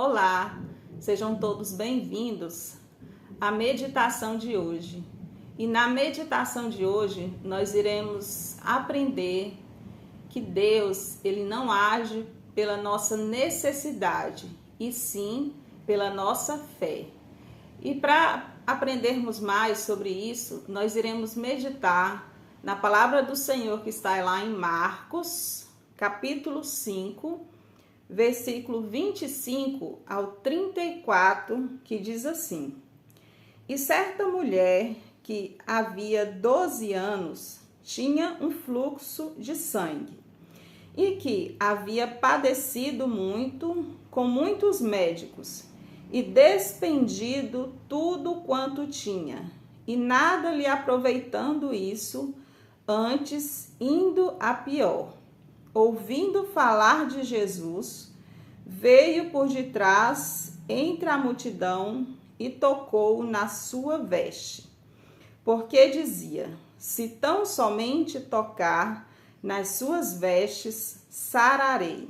Olá, sejam todos bem-vindos à meditação de hoje. E na meditação de hoje nós iremos aprender que Deus, ele não age pela nossa necessidade, e sim pela nossa fé. E para aprendermos mais sobre isso, nós iremos meditar na palavra do Senhor que está lá em Marcos, capítulo 5, versículo 25 ao 34, que diz assim: E certa mulher que havia 12 anos tinha um fluxo de sangue e que havia padecido muito com muitos médicos e despendido tudo quanto tinha, e nada lhe aproveitando isso, antes indo a pior. Ouvindo falar de Jesus, veio por detrás entre a multidão e tocou na sua veste, porque dizia: se tão somente tocar nas suas vestes, sararei.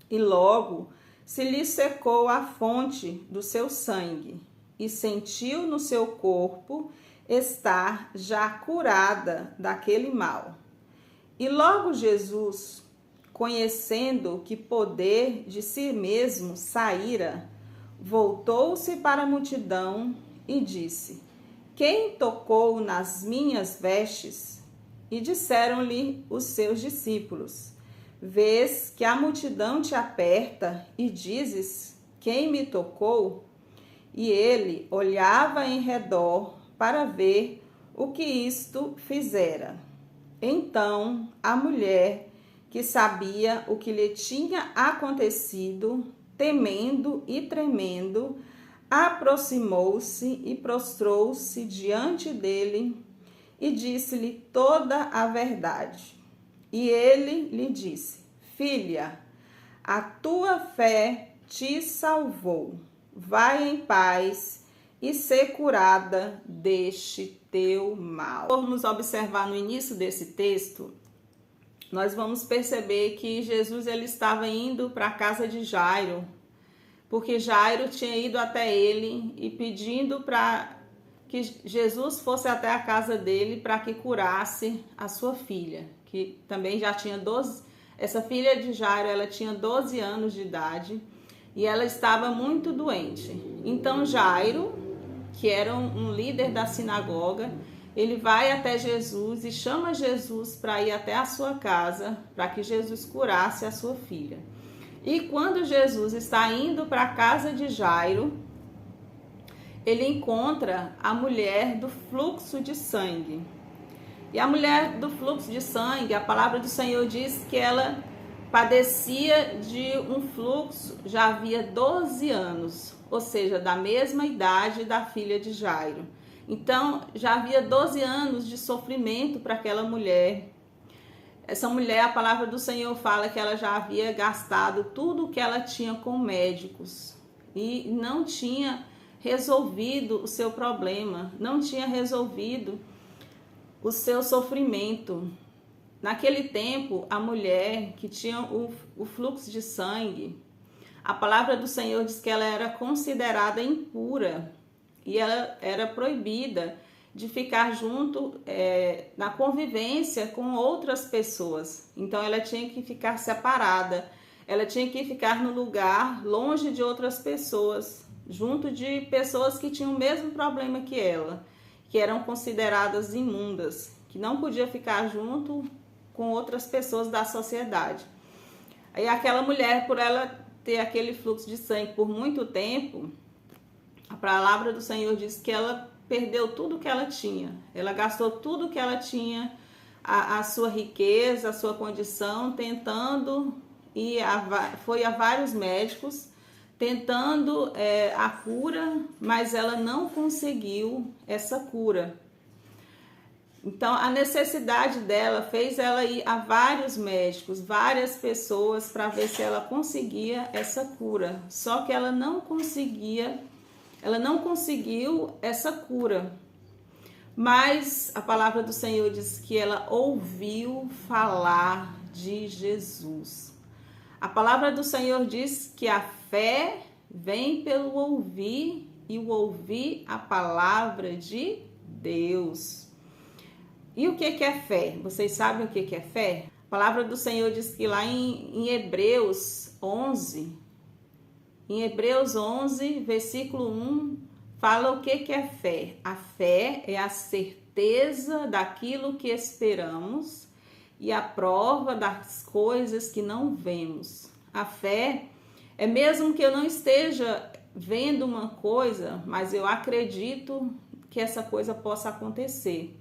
E logo se lhe secou a fonte do seu sangue, e sentiu no seu corpo estar já curada daquele mal. E logo Jesus, conhecendo que poder de si mesmo saíra, voltou-se para a multidão e disse: Quem tocou nas minhas vestes? E disseram-lhe os seus discípulos: Vês que a multidão te aperta e dizes: Quem me tocou? E ele olhava em redor para ver o que isto fizera. Então a mulher, que sabia o que lhe tinha acontecido, temendo e tremendo, aproximou-se e prostrou-se diante dele e disse-lhe toda a verdade. E ele lhe disse: Filha, a tua fé te salvou. Vai em paz e ser curada deste teu mal. Vamos observar no início desse texto, nós vamos perceber que Jesus ele estava indo para a casa de Jairo, porque Jairo tinha ido até ele e pedindo para que Jesus fosse até a casa dele para que curasse a sua filha, que também já tinha 12. Essa filha de Jairo, ela tinha 12 anos de idade e ela estava muito doente. Então Jairo, que era um líder da sinagoga, ele vai até Jesus e chama Jesus para ir até a sua casa, para que Jesus curasse a sua filha. E quando Jesus está indo para a casa de Jairo, ele encontra a mulher do fluxo de sangue. E a mulher do fluxo de sangue, a palavra do Senhor diz que ela padecia de um fluxo já havia 12 anos, ou seja, da mesma idade da filha de Jairo. Então, já havia 12 anos de sofrimento para aquela mulher. Essa mulher, a palavra do Senhor fala que ela já havia gastado tudo o que ela tinha com médicos e não tinha resolvido o seu problema, não tinha resolvido o seu sofrimento. Naquele tempo, a mulher que tinha o fluxo de sangue, a palavra do Senhor diz que ela era considerada impura e ela era proibida de ficar junto na convivência com outras pessoas. Então ela tinha que ficar separada, ela tinha que ficar no lugar longe de outras pessoas, junto de pessoas que tinham o mesmo problema que ela, que eram consideradas imundas, que não podia ficar junto com outras pessoas da sociedade. Aí aquela mulher, por ela ter aquele fluxo de sangue por muito tempo, a palavra do Senhor diz que ela perdeu tudo que ela tinha. Ela gastou tudo que ela tinha, a sua riqueza, a sua condição, tentando, e foi a vários médicos, tentando a cura, mas ela não conseguiu essa cura. Então, a necessidade dela fez ela ir a vários médicos, várias pessoas, para ver se ela conseguia essa cura. Só que ela não conseguiu essa cura. Mas a palavra do Senhor diz que ela ouviu falar de Jesus. A palavra do Senhor diz que a fé vem pelo ouvir e o ouvir a palavra de Deus. E o que é fé? Vocês sabem o que é fé? A palavra do Senhor diz que lá em Hebreus 11, versículo 1, fala o que é fé. A fé é a certeza daquilo que esperamos e a prova das coisas que não vemos. A fé é mesmo que eu não esteja vendo uma coisa, mas eu acredito que essa coisa possa acontecer.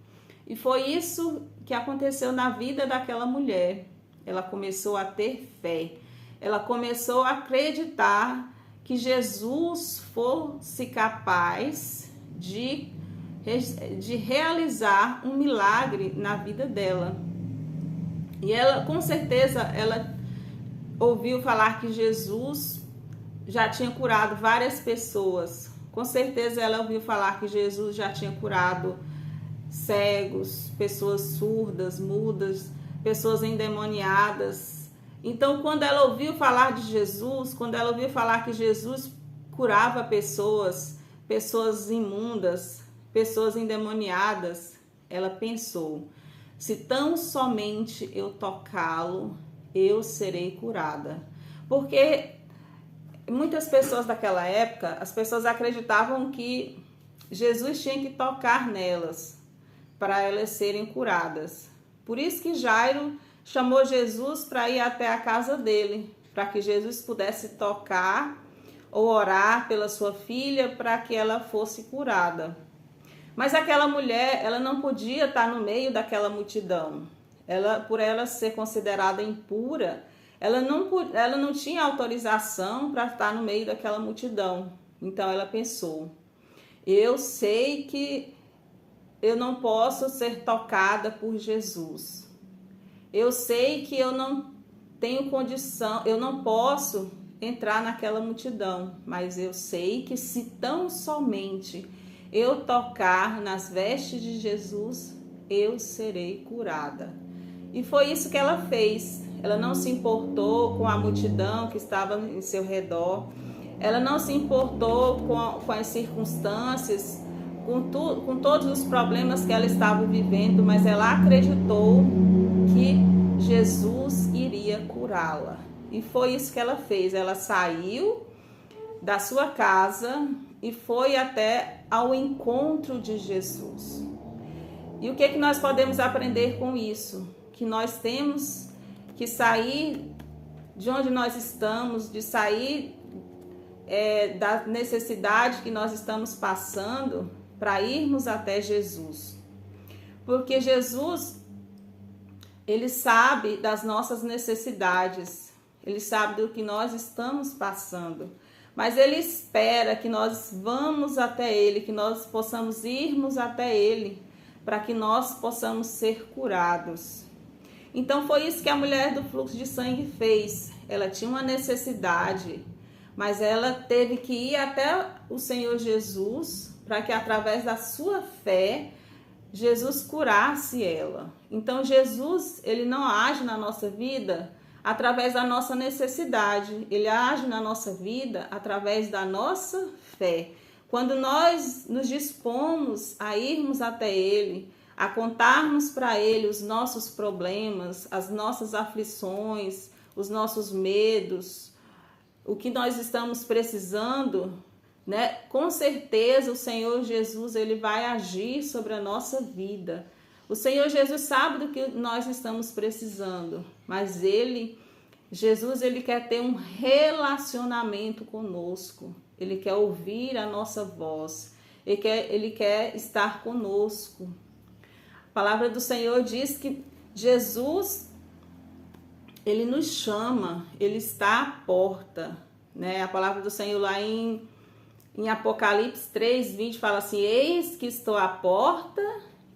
E foi isso que aconteceu na vida daquela mulher. Ela começou a ter fé. Ela começou a acreditar que Jesus fosse capaz de realizar um milagre na vida dela. E ela, com certeza, ela ouviu falar que Jesus já tinha curado várias pessoas. Com certeza ela ouviu falar que Jesus já tinha curado cegos, pessoas surdas, mudas, pessoas endemoniadas. Então, quando ela ouviu falar de Jesus, quando ela ouviu falar que Jesus curava pessoas imundas, pessoas endemoniadas, ela pensou: se tão somente eu tocá-lo, eu serei curada. Porque muitas pessoas daquela época, as pessoas acreditavam que Jesus tinha que tocar nelas para elas serem curadas. Por isso que Jairo chamou Jesus para ir até a casa dele, para que Jesus pudesse tocar ou orar pela sua filha para que ela fosse curada. Mas aquela mulher, ela não podia estar no meio daquela multidão. Por ela ser considerada impura, ela não tinha autorização para estar no meio daquela multidão. Então ela pensou: eu sei que eu não posso ser tocada por Jesus. Eu sei que eu não tenho condição, eu não posso entrar naquela multidão, mas eu sei que se tão somente eu tocar nas vestes de Jesus, eu serei curada. E foi isso que ela fez. Ela não se importou com a multidão que estava em seu redor. Ela não se importou com as circunstâncias, com todos os problemas que ela estava vivendo, mas ela acreditou que Jesus iria curá-la. E foi isso que ela fez. Ela saiu da sua casa e foi até ao encontro de Jesus. E o que nós podemos aprender com isso? Que nós temos que sair de onde nós estamos, de sair da necessidade que nós estamos passando, para irmos até Jesus. Porque Jesus, ele sabe das nossas necessidades, ele sabe do que nós estamos passando, mas ele espera que nós vamos até ele, que nós possamos irmos até ele, para que nós possamos ser curados. Então foi isso que a mulher do fluxo de sangue fez. Ela tinha uma necessidade, mas ela teve que ir até o Senhor Jesus, para que através da sua fé, Jesus curasse ela. Então Jesus, ele não age na nossa vida através da nossa necessidade, ele age na nossa vida através da nossa fé. Quando nós nos dispomos a irmos até ele, a contarmos para ele os nossos problemas, as nossas aflições, os nossos medos, o que nós estamos precisando, né? Com certeza o Senhor Jesus, ele vai agir sobre a nossa vida. O Senhor Jesus sabe do que nós estamos precisando, mas Jesus, ele quer ter um relacionamento conosco. Ele quer ouvir a nossa voz. Ele quer estar conosco. A palavra do Senhor diz que Jesus, ele nos chama, ele está à porta, né? A palavra do Senhor lá em Apocalipse 3:20 fala assim: eis que estou à porta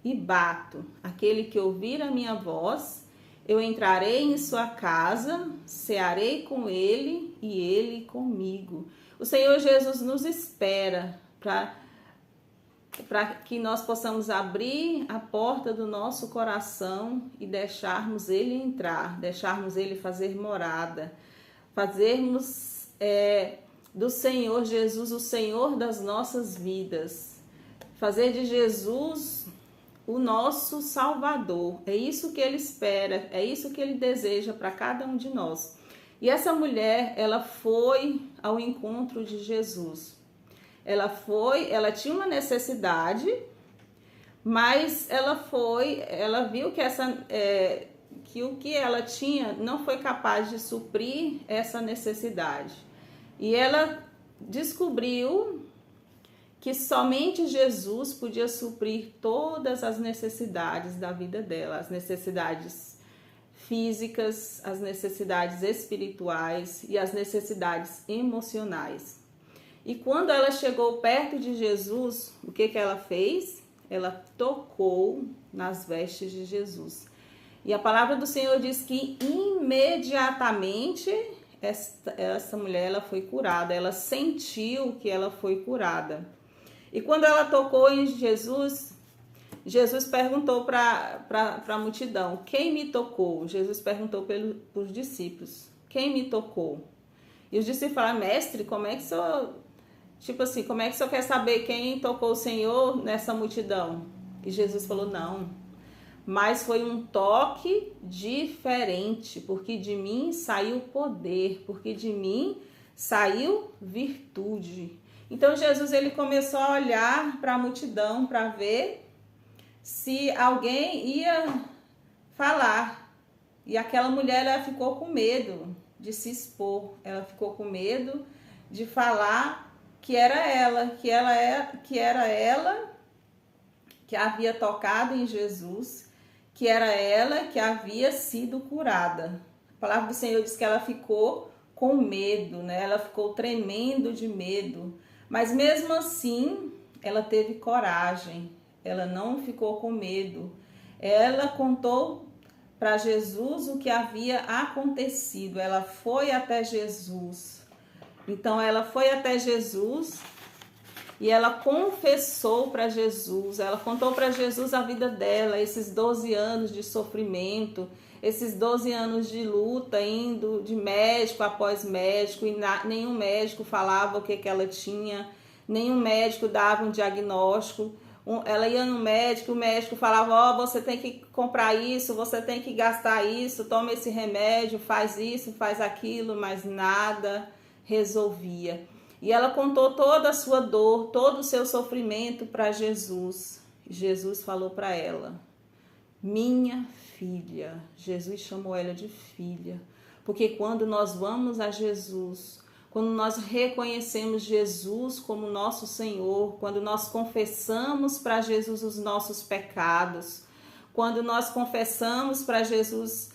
e bato. Aquele que ouvir a minha voz, eu entrarei em sua casa, cearei com ele e ele comigo. O Senhor Jesus nos espera para que nós possamos abrir a porta do nosso coração e deixarmos ele entrar, deixarmos ele fazer morada. fazermos do Senhor Jesus o Senhor das nossas vidas, fazer de Jesus o nosso Salvador. É isso que Ele espera, é isso que Ele deseja para cada um de nós. E essa mulher, ela foi ao encontro de Jesus. Ela tinha uma necessidade, mas ela viu que o que ela tinha não foi capaz de suprir essa necessidade. E ela descobriu que somente Jesus podia suprir todas as necessidades da vida dela, as necessidades físicas, as necessidades espirituais e as necessidades emocionais. E quando ela chegou perto de Jesus, o que ela fez? Ela tocou nas vestes de Jesus. E a palavra do Senhor diz que imediatamente essa mulher ela foi curada, ela sentiu que ela foi curada. E quando ela tocou em Jesus, Jesus perguntou para a multidão, quem me tocou? Jesus perguntou para os discípulos, quem me tocou? E os discípulos falaram, mestre, como é que o senhor quer saber quem tocou o Senhor nessa multidão? E Jesus falou, não, mas foi um toque diferente, porque de mim saiu poder, porque de mim saiu virtude. Então Jesus ele começou a olhar para a multidão para ver se alguém ia falar. E aquela mulher ela ficou com medo de se expor, ela ficou com medo de falar que era ela que havia tocado em Jesus, que era ela que havia sido curada. A palavra do Senhor diz que ela ficou com medo, né? Ela ficou tremendo de medo. Mas mesmo assim, ela teve coragem, ela não ficou com medo. Ela contou para Jesus o que havia acontecido, ela foi até Jesus. Então ela foi até Jesus e ela confessou para Jesus, ela contou para Jesus a vida dela, esses 12 anos de sofrimento, esses 12 anos de luta, indo de médico após médico, e nenhum médico falava o que ela tinha, nenhum médico dava um diagnóstico. Ela ia no médico, o médico falava, você tem que comprar isso, você tem que gastar isso, toma esse remédio, faz isso, faz aquilo, mas nada resolvia. E ela contou toda a sua dor, todo o seu sofrimento para Jesus. Jesus falou para ela, minha filha. Jesus chamou ela de filha, porque quando nós vamos a Jesus, quando nós reconhecemos Jesus como nosso Senhor, quando nós confessamos para Jesus os nossos pecados, quando nós confessamos para Jesus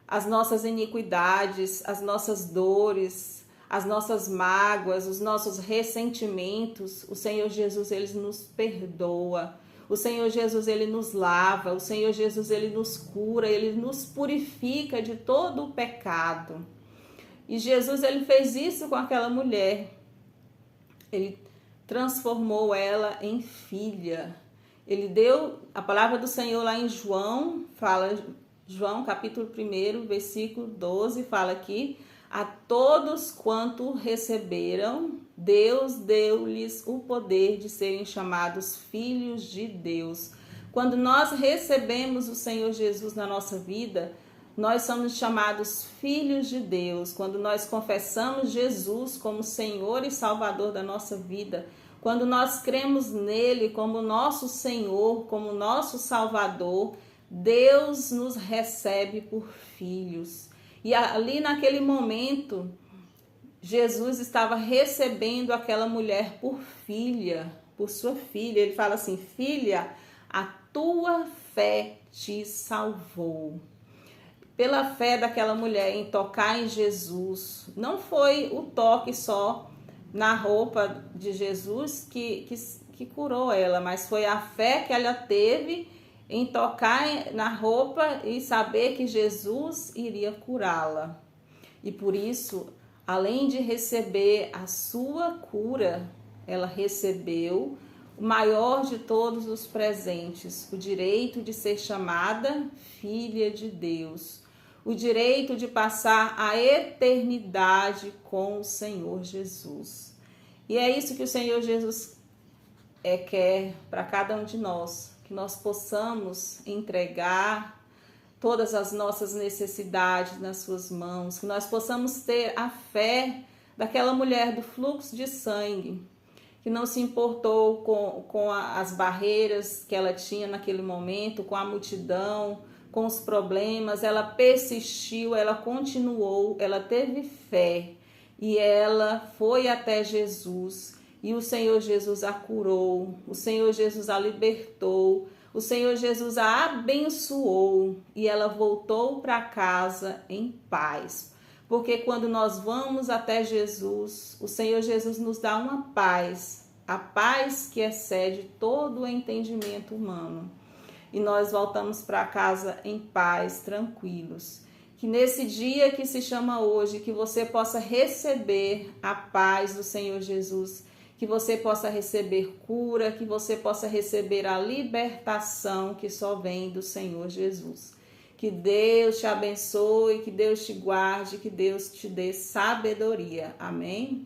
as nossas iniquidades, as nossas dores, as nossas mágoas, os nossos ressentimentos, o Senhor Jesus, ele nos perdoa. O Senhor Jesus, ele nos lava. O Senhor Jesus, ele nos cura, ele nos purifica de todo o pecado. E Jesus, ele fez isso com aquela mulher. Ele transformou ela em filha. Ele deu a palavra do Senhor lá em João, João capítulo 1, versículo 12, fala aqui, a todos quanto receberam, Deus deu-lhes o poder de serem chamados filhos de Deus. Quando nós recebemos o Senhor Jesus na nossa vida, nós somos chamados filhos de Deus. Quando nós confessamos Jesus como Senhor e Salvador da nossa vida, quando nós cremos nele como nosso Senhor, como nosso Salvador, Deus nos recebe por filhos. E ali naquele momento, Jesus estava recebendo aquela mulher por filha, por sua filha. Ele fala assim, filha, a tua fé te salvou. Pela fé daquela mulher em tocar em Jesus, não foi o toque só na roupa de Jesus que curou ela, mas foi a fé que ela teve em tocar na roupa e saber que Jesus iria curá-la. E por isso, além de receber a sua cura, ela recebeu o maior de todos os presentes, o direito de ser chamada filha de Deus. o direito de passar a eternidade com o Senhor Jesus. E é isso que o Senhor Jesus quer para cada um de nós, que nós possamos entregar todas as nossas necessidades nas suas mãos, que nós possamos ter a fé daquela mulher do fluxo de sangue, que não se importou com as barreiras que ela tinha naquele momento, com a multidão, com os problemas. Ela persistiu, ela continuou, ela teve fé e ela foi até Jesus. E o Senhor Jesus a curou, o Senhor Jesus a libertou, o Senhor Jesus a abençoou e ela voltou para casa em paz. Porque quando nós vamos até Jesus, o Senhor Jesus nos dá uma paz, a paz que excede todo o entendimento humano. E nós voltamos para casa em paz, tranquilos. Que nesse dia que se chama hoje, que você possa receber a paz do Senhor Jesus, que você possa receber cura, que você possa receber a libertação que só vem do Senhor Jesus. Que Deus te abençoe, que Deus te guarde, que Deus te dê sabedoria. Amém?